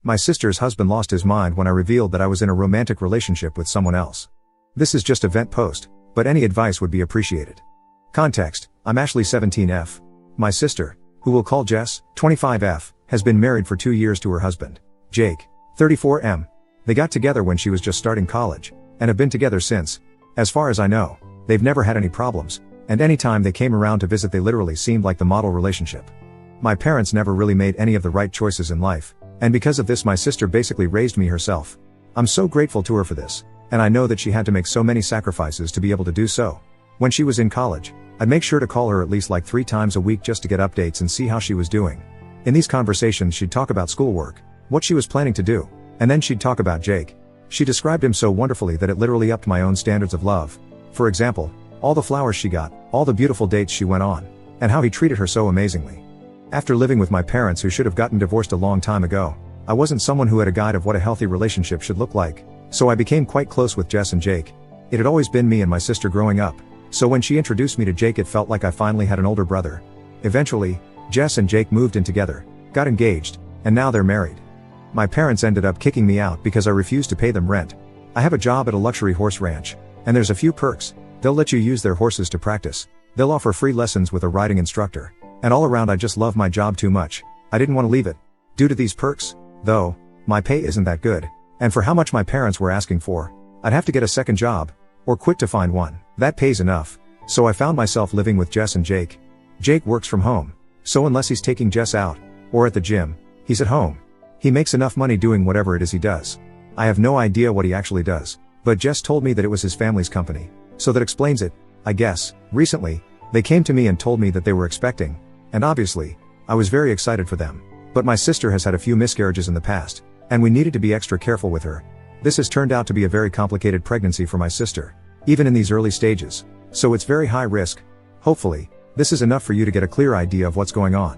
My sister's husband lost his mind when I revealed that I was in a romantic relationship with someone else. This is just a vent post, but any advice would be appreciated. Context: I'm Ashley 17F. My sister, who we'll call Jess, 25F, has been married for 2 years to her husband, Jake, 34M. They got together when she was just starting college, and have been together since. As far as I know, they've never had any problems, and anytime they came around to visit they literally seemed like the model relationship. My parents never really made any of the right choices in life, and because of this my sister basically raised me herself. I'm so grateful to her for this, and I know that she had to make so many sacrifices to be able to do so. When she was in college, I'd make sure to call her at least like 3 times a week just to get updates and see how she was doing. In these conversations she'd talk about schoolwork, what she was planning to do, and then she'd talk about Jake. She described him so wonderfully that it literally upped my own standards of love. For example, all the flowers she got, all the beautiful dates she went on, and how he treated her so amazingly. After living with my parents who should have gotten divorced a long time ago, I wasn't someone who had a guide of what a healthy relationship should look like, so I became quite close with Jess and Jake. It had always been me and my sister growing up, so when she introduced me to Jake it felt like I finally had an older brother. Eventually, Jess and Jake moved in together, got engaged, and now they're married. My parents ended up kicking me out because I refused to pay them rent. I have a job at a luxury horse ranch, and there's a few perks. They'll let you use their horses to practice. They'll offer free lessons with a riding instructor. And all around I just love my job too much. I didn't want to leave it. Due to these perks, though, my pay isn't that good. And for how much my parents were asking for, I'd have to get a second job, or quit to find one that pays enough. So I found myself living with Jess and Jake. Jake works from home, so unless he's taking Jess out, or at the gym, he's at home. He makes enough money doing whatever it is he does. I have no idea what he actually does, but Jess told me that it was his family's company, so that explains it, I guess. Recently, they came to me and told me that they were expecting, and obviously, I was very excited for them. But my sister has had a few miscarriages in the past, and we needed to be extra careful with her. This has turned out to be a very complicated pregnancy for my sister, even in these early stages, so it's very high risk. Hopefully, this is enough for you to get a clear idea of what's going on.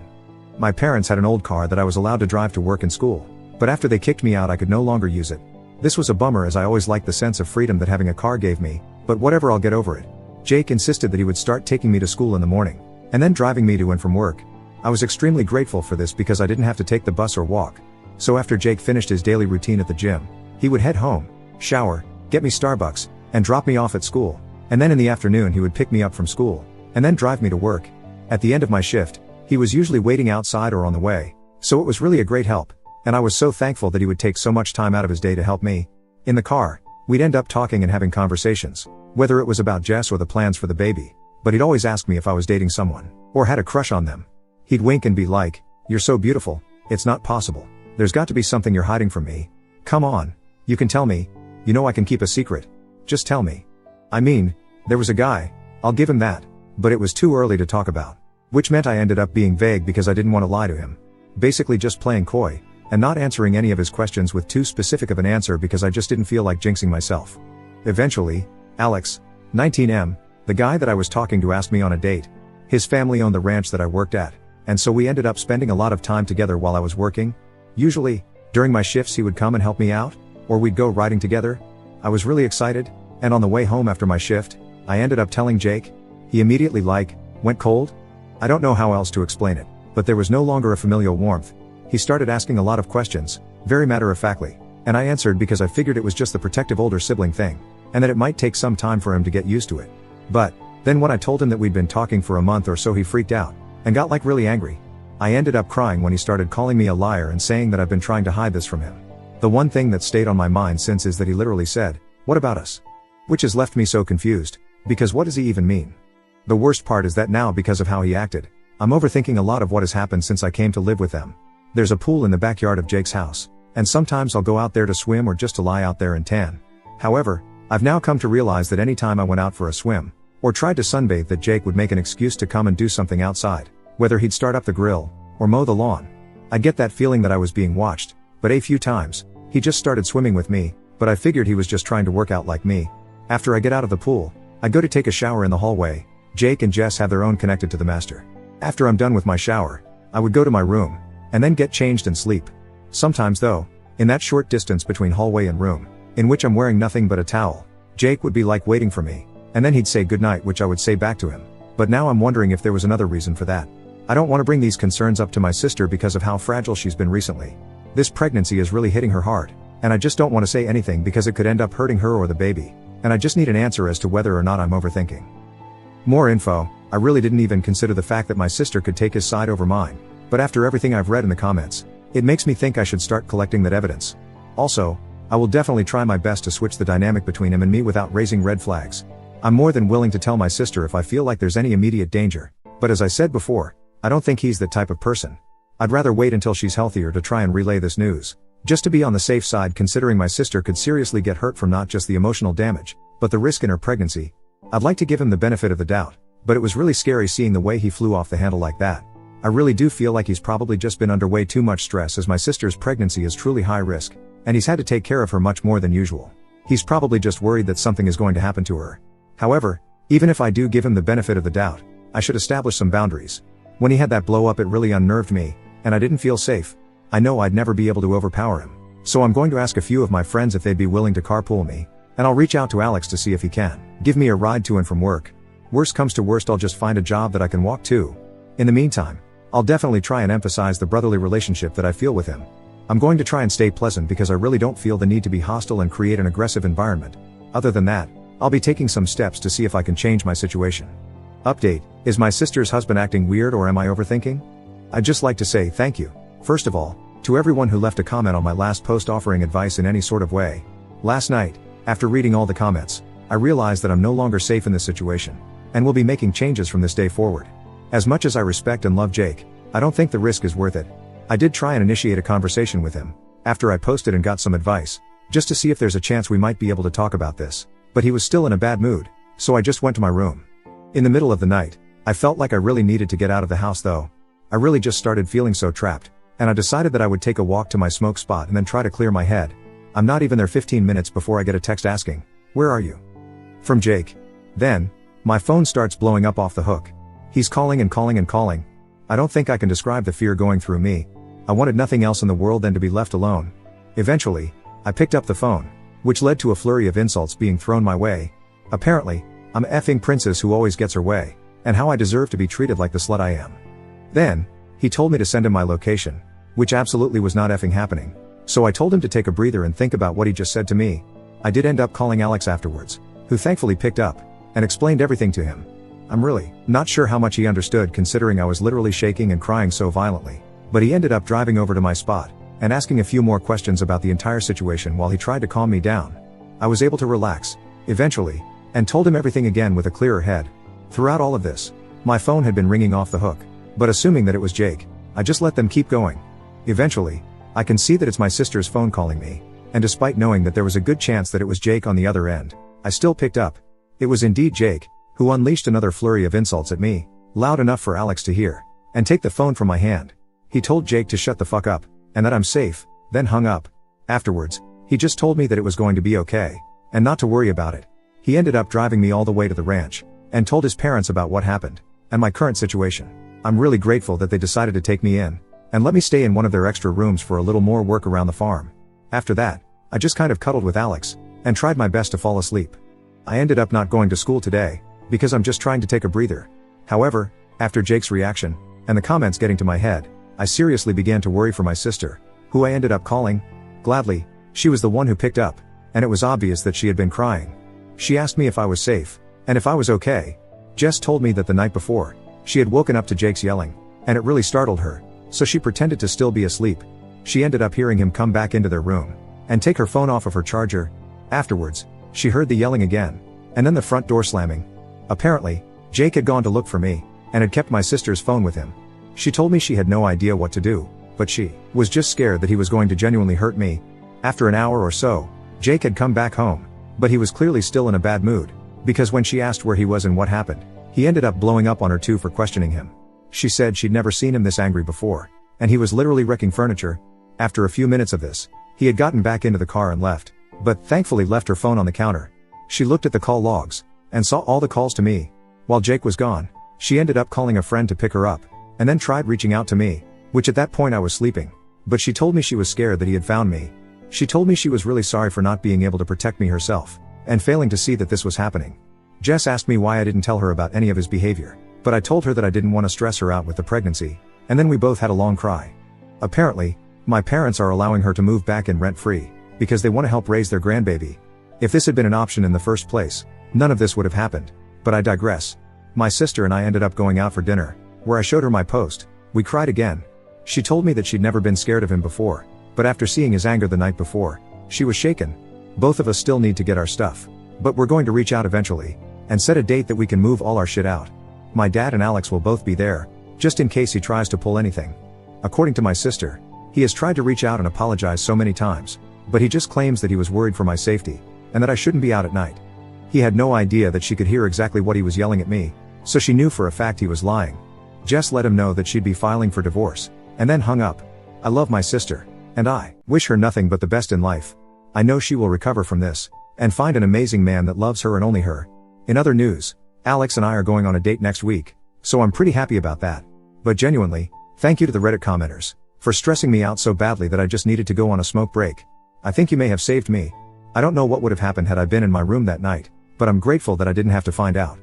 My parents had an old car that I was allowed to drive to work and school, but after they kicked me out I could no longer use it. This was a bummer as I always liked the sense of freedom that having a car gave me, but whatever, I'll get over it. Jake insisted that he would start taking me to school in the morning, and then driving me to and from work. I was extremely grateful for this because I didn't have to take the bus or walk. So after Jake finished his daily routine at the gym, he would head home, shower, get me Starbucks, and drop me off at school. And then in the afternoon he would pick me up from school, and then drive me to work. At the end of my shift, he was usually waiting outside or on the way, so it was really a great help, and I was so thankful that he would take so much time out of his day to help me. In the car, we'd end up talking and having conversations, whether it was about Jess or the plans for the baby, but he'd always ask me if I was dating someone, or had a crush on them. He'd wink and be like, "You're so beautiful, it's not possible. There's got to be something you're hiding from me. Come on, you can tell me. You know I can keep a secret. Just tell me." I mean, there was a guy, I'll give him that, but it was too early to talk about. Which meant I ended up being vague because I didn't want to lie to him. Basically just playing coy, and not answering any of his questions with too specific of an answer because I just didn't feel like jinxing myself. Eventually, Alex, 19M, the guy that I was talking to, asked me on a date. His family owned the ranch that I worked at, and so we ended up spending a lot of time together while I was working. Usually, during my shifts he would come and help me out, or we'd go riding together. I was really excited, and on the way home after my shift, I ended up telling Jake. He immediately went cold? I don't know how else to explain it, but there was no longer a familial warmth. He started asking a lot of questions, very matter-of-factly, and I answered because I figured it was just the protective older sibling thing, and that it might take some time for him to get used to it. But then when I told him that we'd been talking for a month or so he freaked out, and got really angry. I ended up crying when he started calling me a liar and saying that I've been trying to hide this from him. The one thing that stayed on my mind since is that he literally said, "What about us?" Which has left me so confused, because what does he even mean? The worst part is that now, because of how he acted, I'm overthinking a lot of what has happened since I came to live with them. There's a pool in the backyard of Jake's house, and sometimes I'll go out there to swim or just to lie out there and tan. However, I've now come to realize that any time I went out for a swim, or tried to sunbathe, that Jake would make an excuse to come and do something outside, whether he'd start up the grill, or mow the lawn. I get that feeling that I was being watched, but a few times, he just started swimming with me, but I figured he was just trying to work out like me. After I get out of the pool, I go to take a shower in the hallway. Jake and Jess have their own connected to the master. After I'm done with my shower, I would go to my room, and then get changed and sleep. Sometimes though, in that short distance between hallway and room, in which I'm wearing nothing but a towel, Jake would be waiting for me, and then he'd say goodnight, which I would say back to him. But now I'm wondering if there was another reason for that. I don't want to bring these concerns up to my sister because of how fragile she's been recently. This pregnancy is really hitting her hard, and I just don't want to say anything because it could end up hurting her or the baby, and I just need an answer as to whether or not I'm overthinking. More info. I really didn't even consider the fact that my sister could take his side over mine, but after everything I've read in the comments, it makes me think I should start collecting that evidence. Also, I will definitely try my best to switch the dynamic between him and me without raising red flags. I'm more than willing to tell my sister if I feel like there's any immediate danger, but as I said before, I don't think he's that type of person. I'd rather wait until she's healthier to try and relay this news, just to be on the safe side, considering my sister could seriously get hurt from not just the emotional damage, but the risk in her pregnancy. I'd like to give him the benefit of the doubt, but it was really scary seeing the way he flew off the handle like that. I really do feel like he's probably just been under way too much stress, as my sister's pregnancy is truly high risk, and he's had to take care of her much more than usual. He's probably just worried that something is going to happen to her. However, even if I do give him the benefit of the doubt, I should establish some boundaries. When he had that blow up, it really unnerved me, and I didn't feel safe. I know I'd never be able to overpower him, so I'm going to ask a few of my friends if they'd be willing to carpool me, and I'll reach out to Alex to see if he can give me a ride to and from work. Worst comes to worst, I'll just find a job that I can walk to. In the meantime, I'll definitely try and emphasize the brotherly relationship that I feel with him. I'm going to try and stay pleasant because I really don't feel the need to be hostile and create an aggressive environment. Other than that, I'll be taking some steps to see if I can change my situation. Update: is my sister's husband acting weird, or am I overthinking? I'd just like to say thank you, first of all, to everyone who left a comment on my last post offering advice in any sort of way. Last night, after reading all the comments, I realized that I'm no longer safe in this situation, and will be making changes from this day forward. As much as I respect and love Jake, I don't think the risk is worth it. I did try and initiate a conversation with him, after I posted and got some advice, just to see if there's a chance we might be able to talk about this, but he was still in a bad mood, so I just went to my room. In the middle of the night, I felt like I really needed to get out of the house though. I really just started feeling so trapped, and I decided that I would take a walk to my smoke spot and then try to clear my head. I'm not even there 15 minutes before I get a text asking, "Where are you?" from Jake. Then, my phone starts blowing up off the hook. He's calling and calling and calling. I don't think I can describe the fear going through me. I wanted nothing else in the world than to be left alone. Eventually, I picked up the phone, which led to a flurry of insults being thrown my way. Apparently, I'm an effing princess who always gets her way, and how I deserve to be treated like the slut I am. Then, he told me to send him my location, which absolutely was not effing happening. So I told him to take a breather and think about what he just said to me. I did end up calling Alex afterwards, who thankfully picked up, and explained everything to him. I'm really not sure how much he understood, considering I was literally shaking and crying so violently, but he ended up driving over to my spot, and asking a few more questions about the entire situation while he tried to calm me down. I was able to relax, eventually, and told him everything again with a clearer head. Throughout all of this, my phone had been ringing off the hook, but assuming that it was Jake, I just let them keep going. Eventually, I can see that it's my sister's phone calling me, and despite knowing that there was a good chance that it was Jake on the other end, I still picked up. It was indeed Jake, who unleashed another flurry of insults at me, loud enough for Alex to hear, and take the phone from my hand. He told Jake to shut the fuck up, and that I'm safe, then hung up. Afterwards, he just told me that it was going to be okay, and not to worry about it. He ended up driving me all the way to the ranch, and told his parents about what happened, and my current situation. I'm really grateful that they decided to take me in, and let me stay in one of their extra rooms for a little more work around the farm. After that, I just kind of cuddled with Alex, and tried my best to fall asleep. I ended up not going to school today, because I'm just trying to take a breather. However, after Jake's reaction, and the comments getting to my head, I seriously began to worry for my sister, who I ended up calling. Gladly, she was the one who picked up, and it was obvious that she had been crying. She asked me if I was safe, and if I was okay. Jess told me that the night before, she had woken up to Jake's yelling, and it really startled her, so she pretended to still be asleep. She ended up hearing him come back into their room, and take her phone off of her charger. Afterwards, she heard the yelling again, and then the front door slamming. Apparently, Jake had gone to look for me, and had kept my sister's phone with him. She told me she had no idea what to do, but she was just scared that he was going to genuinely hurt me. After an hour or so, Jake had come back home, but he was clearly still in a bad mood, because when she asked where he was and what happened, he ended up blowing up on her too for questioning him. She said she'd never seen him this angry before, and he was literally wrecking furniture. After a few minutes of this, he had gotten back into the car and left, but thankfully left her phone on the counter. She looked at the call logs, and saw all the calls to me. While Jake was gone, she ended up calling a friend to pick her up, and then tried reaching out to me, which at that point I was sleeping, but she told me she was scared that he had found me. She told me she was really sorry for not being able to protect me herself, and failing to see that this was happening. Jess asked me why I didn't tell her about any of his behavior, but I told her that I didn't want to stress her out with the pregnancy, and then we both had a long cry. Apparently, My parents are allowing her to move back in rent-free, because they want to help raise their grandbaby. If this had been an option in the first place, none of this would have happened. But I digress. My sister and I ended up going out for dinner, where I showed her my post. We cried again. She told me that she'd never been scared of him before, but after seeing his anger the night before, she was shaken. Both of us still need to get our stuff, but we're going to reach out eventually, and set a date that we can move all our shit out. My dad and Alex will both be there, just in case he tries to pull anything. According to my sister, he has tried to reach out and apologize so many times, but he just claims that he was worried for my safety, and that I shouldn't be out at night. He had no idea that she could hear exactly what he was yelling at me, so she knew for a fact he was lying. Jess let him know that she'd be filing for divorce, and then hung up. I love my sister, and I wish her nothing but the best in life. I know she will recover from this, and find an amazing man that loves her and only her. In other news, Alex and I are going on a date next week, so I'm pretty happy about that. But genuinely, thank you to the Reddit commenters, for stressing me out so badly that I just needed to go on a smoke break. I think you may have saved me. I don't know what would have happened had I been in my room that night, but I'm grateful that I didn't have to find out.